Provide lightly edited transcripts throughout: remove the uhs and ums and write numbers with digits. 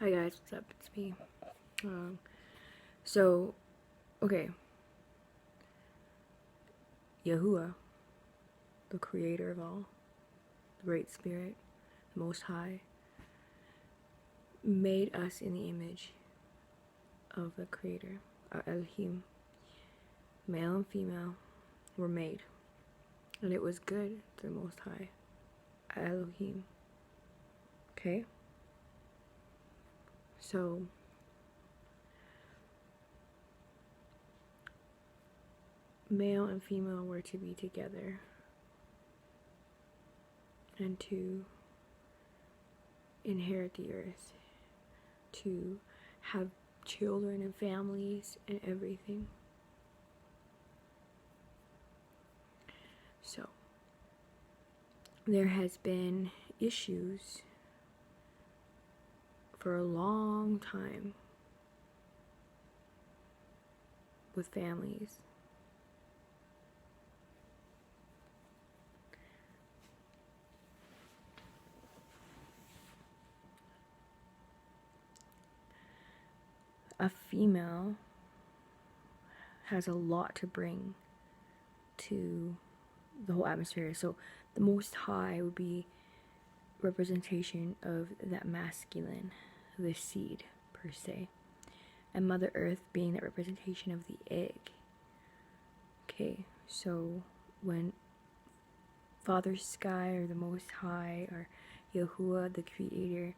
Hi guys, what's up? It's me. Um, so, okay, Yahuwah, the creator of all, the Great Spirit, the Most High, made us in the image of the Creator, our Elohim. Male and female were made, and it was good to the Most High, our Elohim. Okay? So, male and female were to be together and to inherit the earth, to have children and families and everything. So, there has been issues for a long time with families. A female has a lot to bring to the whole atmosphere. So the Most High would be representation of that masculine, the seed per se, and Mother Earth being that representation of the egg. Okay, so when Father Sky or the Most High or Yahuwah, the Creator,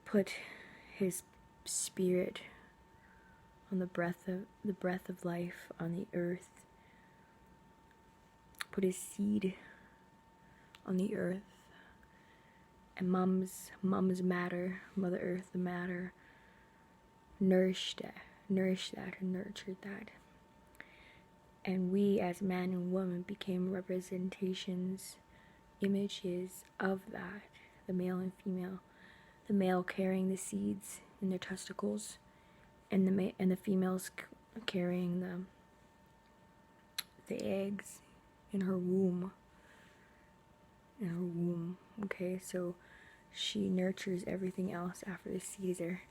put his spirit on the breath of life on the earth, put his seed on the earth, and mom's matter, Mother Earth, the matter, nourished that and nurtured that. And we as man and woman became representations, images of that, the male and female. The male carrying the seeds in their testicles, and the females carrying the eggs in her womb. Okay, so she nurtures everything else after the seed is there.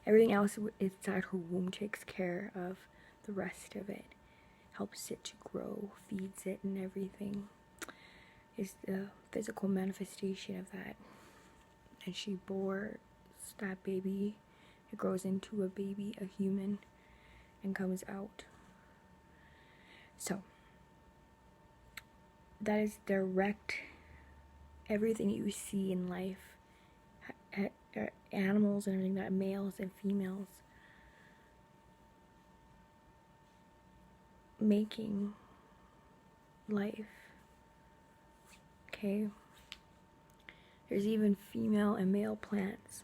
Everything else inside her womb takes care of the rest of it, helps it to grow, feeds it, and everything is the physical manifestation of that. And she bore that baby. It grows into a baby, a human, and comes out. So that is direct. Everything you see in life, animals and everything, that males and females making life. Okay, there's even female and male plants.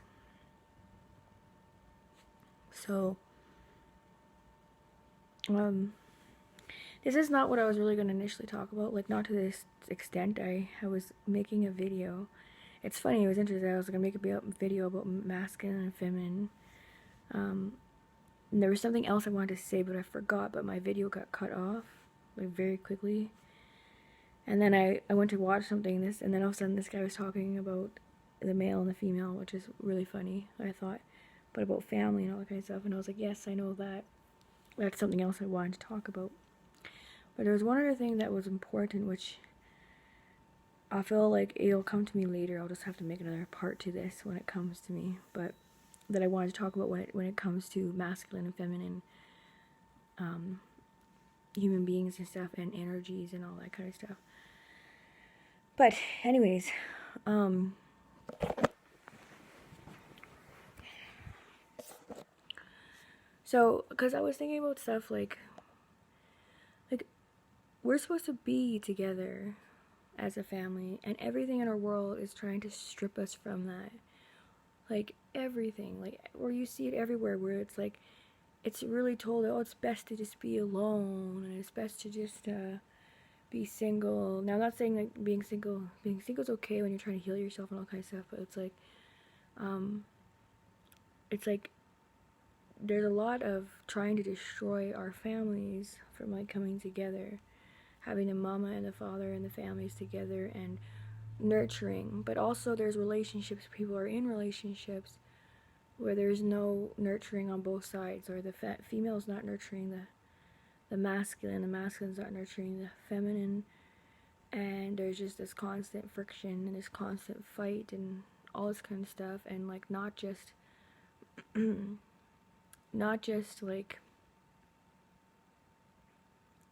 So this is not what I was really going to initially talk about, like not to this extent. I was making a video. It's funny, it was interesting. I was going to make a video about masculine and feminine. And there was something else I wanted to say, but I forgot, but my video got cut off, like, very quickly. And then I went to watch something, and then all of a sudden this guy was talking about the male and the female, which is really funny, I thought, but about family and all that kind of stuff, and I was like, yes, I know that. That's something else I wanted to talk about. But there was one other thing that was important, which I feel like it'll come to me later. I'll just have to make another part to this when it comes to me, but that I wanted to talk about when it comes to masculine and feminine human beings and stuff, and energies and all that kind of stuff. But anyways, so because I was thinking about stuff like we're supposed to be together as a family, and everything in our world is trying to strip us from that. Like everything, like where you see it everywhere, where it's like it's really told, oh, it's best to just be alone, and it's best to just be single. Now, I'm not saying like being single is okay when you're trying to heal yourself and all kinds of stuff, but it's like there's a lot of trying to destroy our families from like coming together, having the mama and the father and the families together, and nurturing, but also there's relationships, people are in relationships where there's no nurturing on both sides, or the female's not nurturing the masculine, the masculine's not nurturing the feminine, and there's just this constant friction and this constant fight and all this kind of stuff, and like not just not just like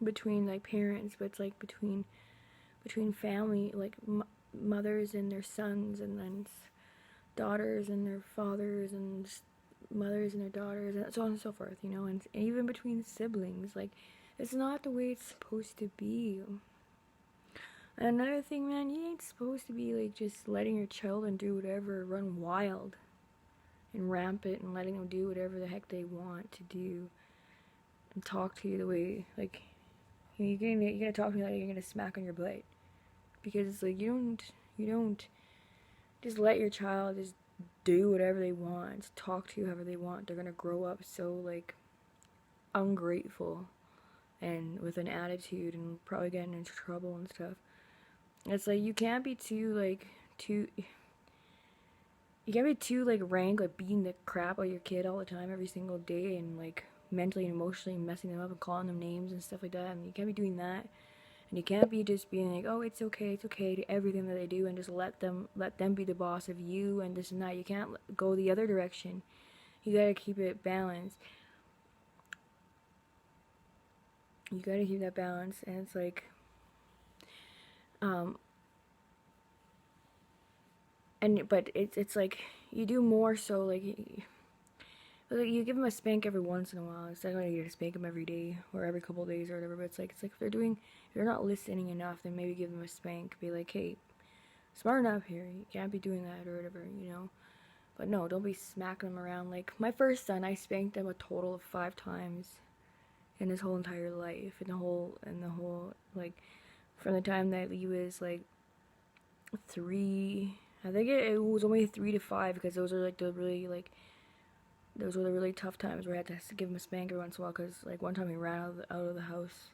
between like parents, but it's like between family, like mothers and their sons, and then daughters and their fathers, and mothers and their daughters, and so on and so forth, you know, and even between siblings. Like, it's not the way it's supposed to be. And another thing, man, you ain't supposed to be like just letting your children do whatever, run wild and rampant, and letting them do whatever the heck they want to do, and talk to you the way, like, you're gonna talk to me like you're gonna smack on your butt, because it's like you don't just let your child just do whatever they want, talk to you however they want. They're gonna grow up so like ungrateful and with an attitude, and probably getting into trouble and stuff. It's like you can't be too like rank, like beating the crap out of your kid all the time every single day, and like mentally and emotionally messing them up and calling them names and stuff like that. And you can't be doing that. And you can't be just being like, oh, it's okay to everything that they do, and just let them be the boss of you and this and that. You can't go the other direction. You gotta keep it balanced. You gotta keep that balance, and it's like, but it's like you do more so like you give them a spank every once in a while. It's not like you spank them every day or every couple of days or whatever. But it's like if they're not listening enough, then maybe give them a spank. Be like, hey, smarten up here. You can't be doing that or whatever, you know. But no, don't be smacking them around. Like my first son, I spanked him a total of 5 times in his whole entire life. In the whole like from the time that he was like 3. I think it was only 3 to 5, because those are like the really like. Those were the really tough times where I had to give him a spank every once in a while, because like one time he ran out of the house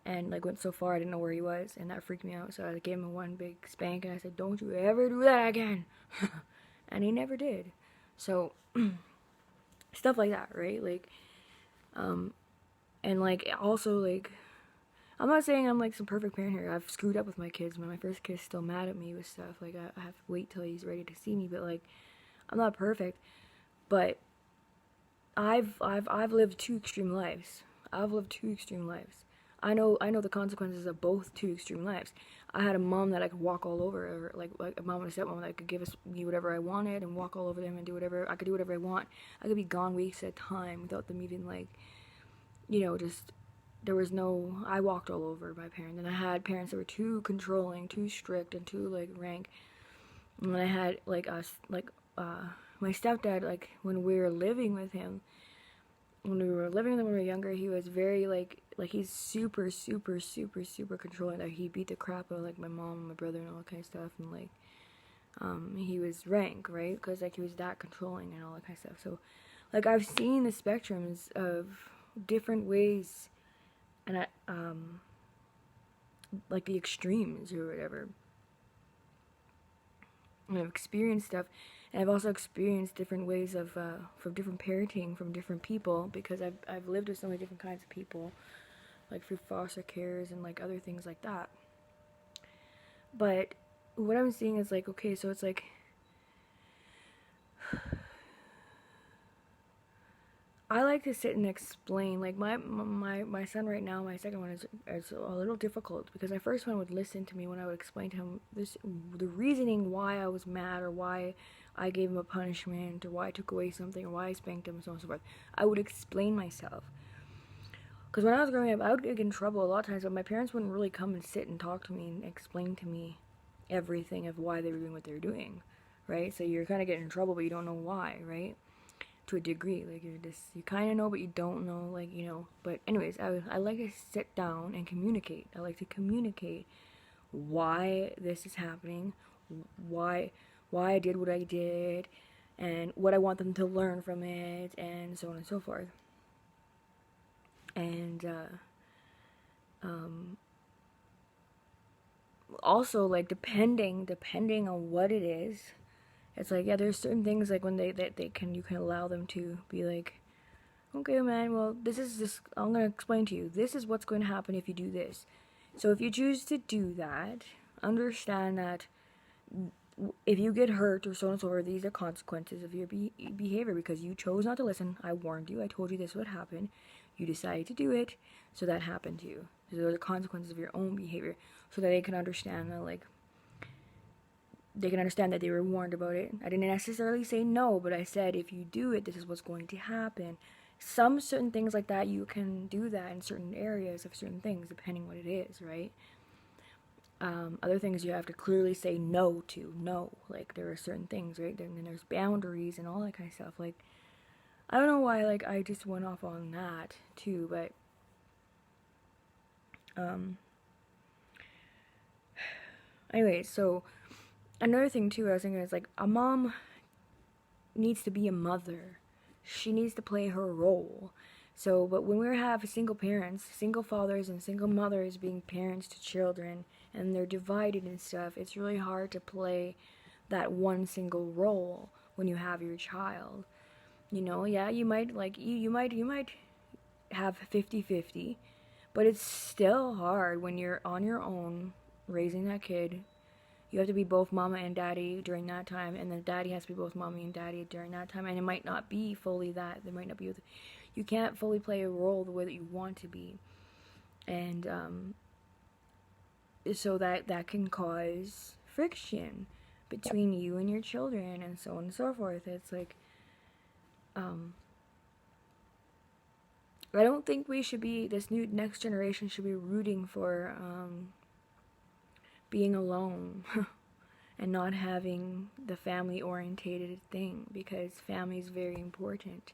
and like went so far I didn't know where he was, and that freaked me out. So I gave him one big spank and I said, don't you ever do that again. And he never did. So stuff like that, right? Like and like also like I'm not saying I'm like some perfect parent here. I've screwed up with my kids. My first kid's still mad at me with stuff. Like I have to wait till he's ready to see me, but like I'm not perfect. But I've lived 2 extreme lives. I've lived 2 extreme lives. I know the consequences of both 2 extreme lives. I had a mom that I could walk all over, or like a mom and a stepmom that could give me whatever I wanted and walk all over them and do whatever. I could do whatever I want. I could be gone weeks at a time without them even like, you know, just there was no. I walked all over my parents, and I had parents that were too controlling, too strict, and too like rank. And then I had like my stepdad, like when we were living with him. When we were living with him when we were younger, he was very like he's super controlling. Like he beat the crap out of like my mom and my brother and all that kind of stuff, and like he was rank, right? Because like he was that controlling and all that kind of stuff. So like I've seen the spectrums of different ways, and I like the extremes or whatever. And I've experienced stuff. And I've also experienced different ways of, from different parenting from different people, because I've lived with so many different kinds of people, like through foster cares and like other things like that. But what I'm seeing is like, okay, so it's like, I like to sit and explain. Like my son right now, my second one is a little difficult, because my first one would listen to me when I would explain to him the reasoning why I was mad, or why I gave him a punishment, or why I took away something, or why I spanked him, and so on and so forth. I would explain myself. Because when I was growing up, I would get in trouble a lot of times, but my parents wouldn't really come and sit and talk to me and explain to me everything of why they were doing what they were doing, right? So you're kind of getting in trouble, but you don't know why, right? To a degree, like you kind of know, but you don't know, like, you know. But anyways, I like to sit down and communicate. I like to communicate why this is happening, why I did what I did, and what I want them to learn from it, and so on and so forth. And also, like, depending on what it is, it's like, yeah, there's certain things, like, when you can allow them to be like, okay, man, well, I'm gonna explain to you, this is what's going to happen if you do this. So if you choose to do that, understand that if you get hurt or so on and so forth, these are consequences of your behavior, because you chose not to listen. I warned you. I told you this would happen. You decided to do it, so that happened to you. So those are the consequences of your own behavior, so that they can understand that, like, they can understand that they were warned about it. I didn't necessarily say no, but I said if you do it, this is what's going to happen. Some certain things like that, you can do that in certain areas of certain things, depending what it is, right? Other things you have to clearly say no to. No, like, there are certain things, right? Then there's boundaries and all that kind of stuff. Like, I don't know why, like, I just went off on that too, but anyways, so another thing too I was thinking is, like, a mom needs to be a mother. She needs to play her role. So, but when we have single parents, single fathers and single mothers being parents to children, and they're divided and stuff, it's really hard to play that one single role when you have your child. You know, yeah, you might, like, you might have 50-50, but it's still hard when you're on your own raising that kid. You have to be both mama and daddy during that time, and then daddy has to be both mommy and daddy during that time, and it might not be fully that. There might not be, you can't fully play a role the way that you want to be, and so that can cause friction between you and your children, and so on and so forth. It's like, I don't think we should be, this new next generation should be rooting for being alone and not having the family orientated thing, because family is very important.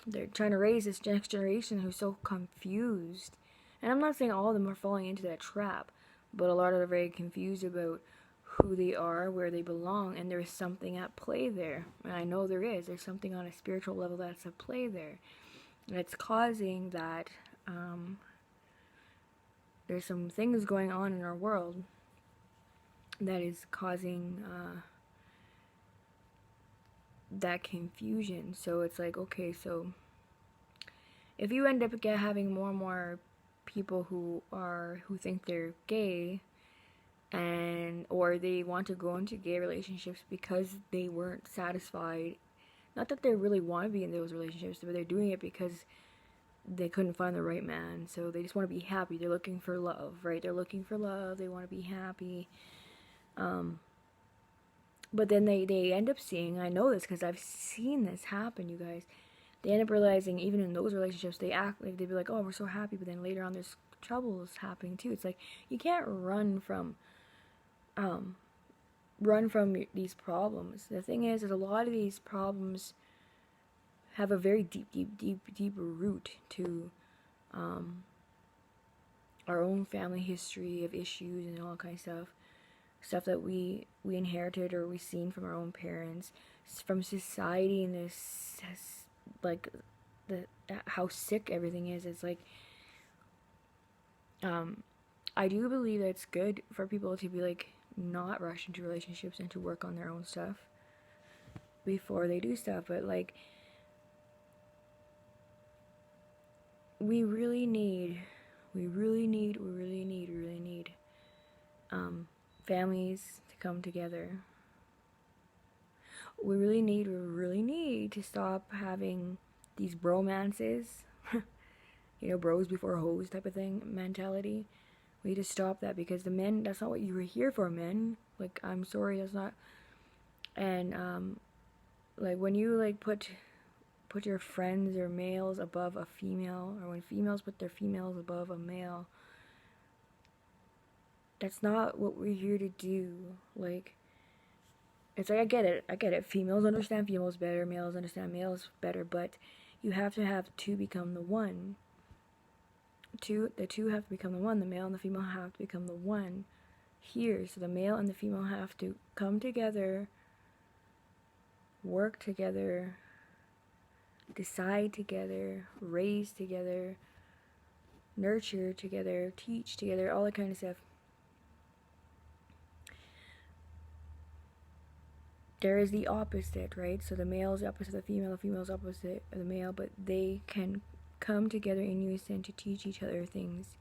They're trying to raise this next generation who's so confused, and I'm not saying all of them are falling into that trap, but a lot of them are very confused about who they are, where they belong, and there's something at play there. And I know there's something on a spiritual level that's at play there, and it's causing that. There's some things going on in our world that is causing that confusion. So it's like, okay, so if you end up having more and more people who think they're gay, and or they want to go into gay relationships because they weren't satisfied, not that they really want to be in those relationships, but they're doing it because they couldn't find the right man, so they just want to be happy. They're looking for love, right? They're looking for love. They want to be happy. But then they end up seeing, I know this because I've seen this happen, you guys. They end up realizing, even in those relationships, they act like, they'd be like, oh, we're so happy, but then later on there's troubles happening too. It's like, you can't run from these problems. The thing is a lot of these problems have a very deep root to our own family history of issues and all that kind of stuff that we inherited or we seen from our own parents, from society, and this, like, how sick everything is. It's like, I do believe that it's good for people to be like, not rush into relationships and to work on their own stuff before they do stuff, but like, we really need families to come together. We really need to stop having these bromances, you know, bros before hoes type of thing mentality. We need to stop that, because the men, that's not what you were here for, men. Like, I'm sorry, that's not. And like, when you like put your friends or males above a female, or when females put their females above a male, that's not what we're here to do. Like, it's like, I get it. Females understand females better, males understand males better, but you have to have two become the one. The two have to become the one. The male and the female have to become the one here. So the male and the female have to come together, work together, decide together, raise together, nurture together, teach together, all that kind of stuff. there is the opposite, right? So the male is the opposite of the female is opposite of the male, but they can come together in unison to teach each other things,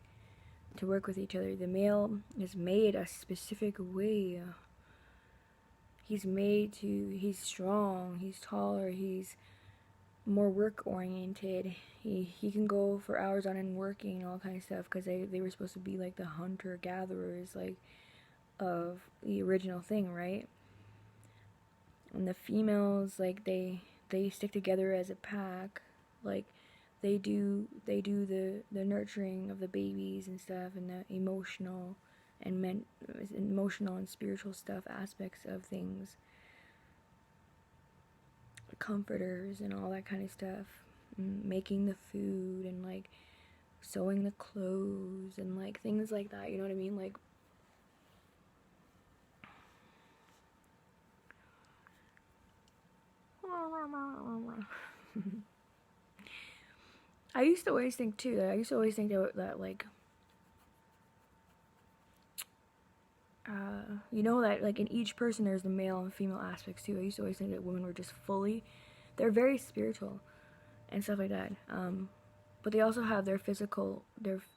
to work with each other. The male is made a specific way. He's strong, he's taller, he's more work oriented. He can go for hours on end working and all kind of stuff, because they were supposed to be like the hunter gatherers, like, of the original thing, right? And the females, like, they stick together as a pack, like they do the nurturing of the babies and stuff, and the emotional and spiritual stuff aspects of things, comforters and all that kind of stuff, making the food and like sewing the clothes and like things like that, you know what I mean? Like, I used to always think too that like, you know, that like in each person there's the male and female aspects too. I used to always think that women were just they're very spiritual and stuff like that, but they also have their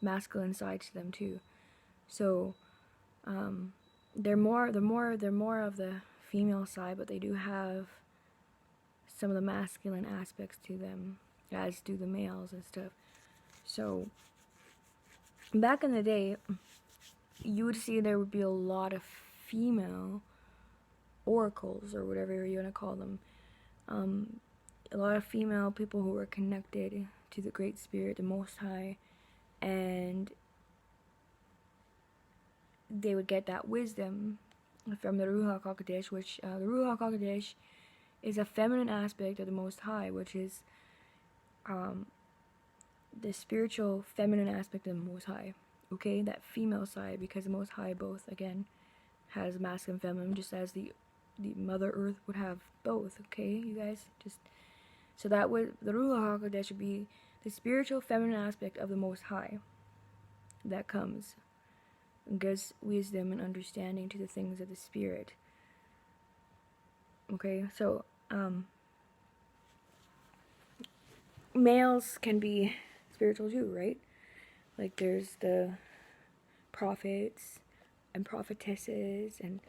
masculine side to them too. So they're more of the female side, but they do have some of the masculine aspects to them, as do the males and stuff. So back in the day, you would see there would be a lot of female oracles, or whatever you want to call them. A lot of female people who were connected to the Great Spirit, the Most High, and they would get that wisdom from the Ruach HaKodesh, which the Ruach HaKodesh is a feminine aspect of the Most High, which is the spiritual feminine aspect of the Most High. Okay, that female side, because the Most High both, again, has masculine and feminine, just as the Mother Earth would have both. Okay, you guys, so that would, the Ruach HaKodesh would be the spiritual feminine aspect of the Most High that comes and gives wisdom and understanding to the things of the Spirit. Okay, so males can be spiritual too, right? Like, there's the prophets and prophetesses and,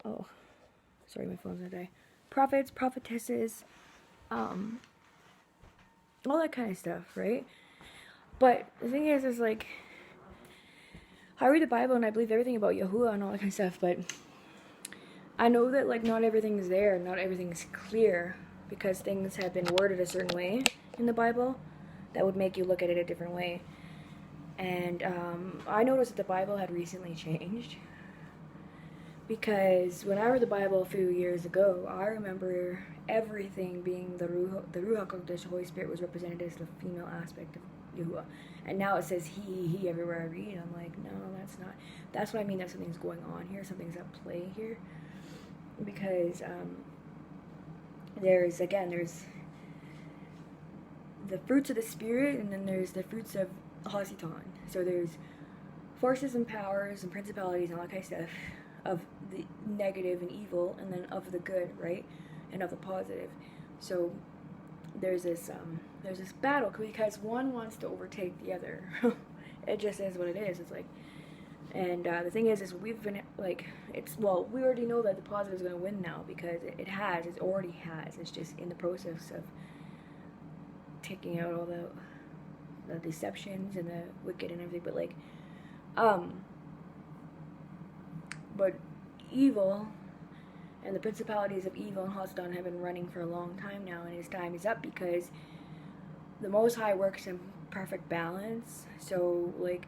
oh, sorry, my phone's gonna die. Prophets, prophetesses, all that kind of stuff, right? But the thing is like, I read the Bible and I believe everything about Yahuwah and all that kind of stuff, but I know that, like, not everything is there, not everything is clear, because things have been worded a certain way in the Bible that would make you look at it a different way. And I noticed that the Bible had recently changed, because when I read the Bible a few years ago, I remember everything being the Ruach HaKodesh, the Holy Spirit, was represented as the female aspect of Yahuwah. And now it says he everywhere I read. I'm like, no, that's not. That's what I mean, that something's going on here, something's at play here. Because there's the fruits of the Spirit, and then there's the fruits of Hasitan. So there's forces and powers and principalities and all that kind of stuff, of the negative and evil, and then of the good, right? And of the positive. So there's this battle, because one wants to overtake the other. It just is what it is. It's like, and the thing is we've been like, we already know that the positive is going to win now, because it already has. It's just in the process of taking out all the deceptions and the wicked and everything. But like, but evil and the principalities of evil and Hasitan have been running for a long time now, and his time is up, because the Most High works in perfect balance. So like,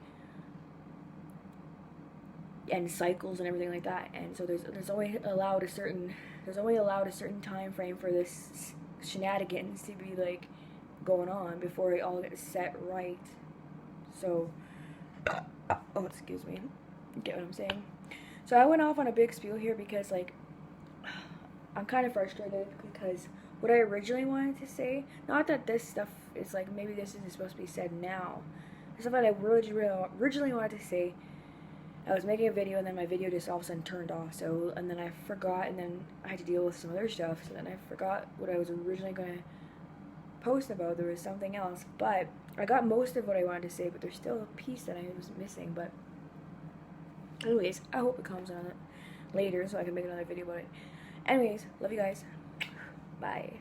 and cycles and everything like that, and so there's only allowed a certain time frame for this shenanigans to be like going on before it all gets set right. So, oh, excuse me, get what I'm saying? So I went off on a big spiel here, because like, I'm kind of frustrated, because what I originally wanted to say, not that this stuff is like, maybe this isn't supposed to be said now, the stuff that I originally wanted to say, I was making a video and then my video just all of a sudden turned off. So, and then I forgot, and then I had to deal with some other stuff. So then I forgot what I was originally going to post about. There was something else, but I got most of what I wanted to say, but there's still a piece that I was missing. But anyways, I hope it comes on it later so I can make another video about it. Anyways, love you guys. Bye.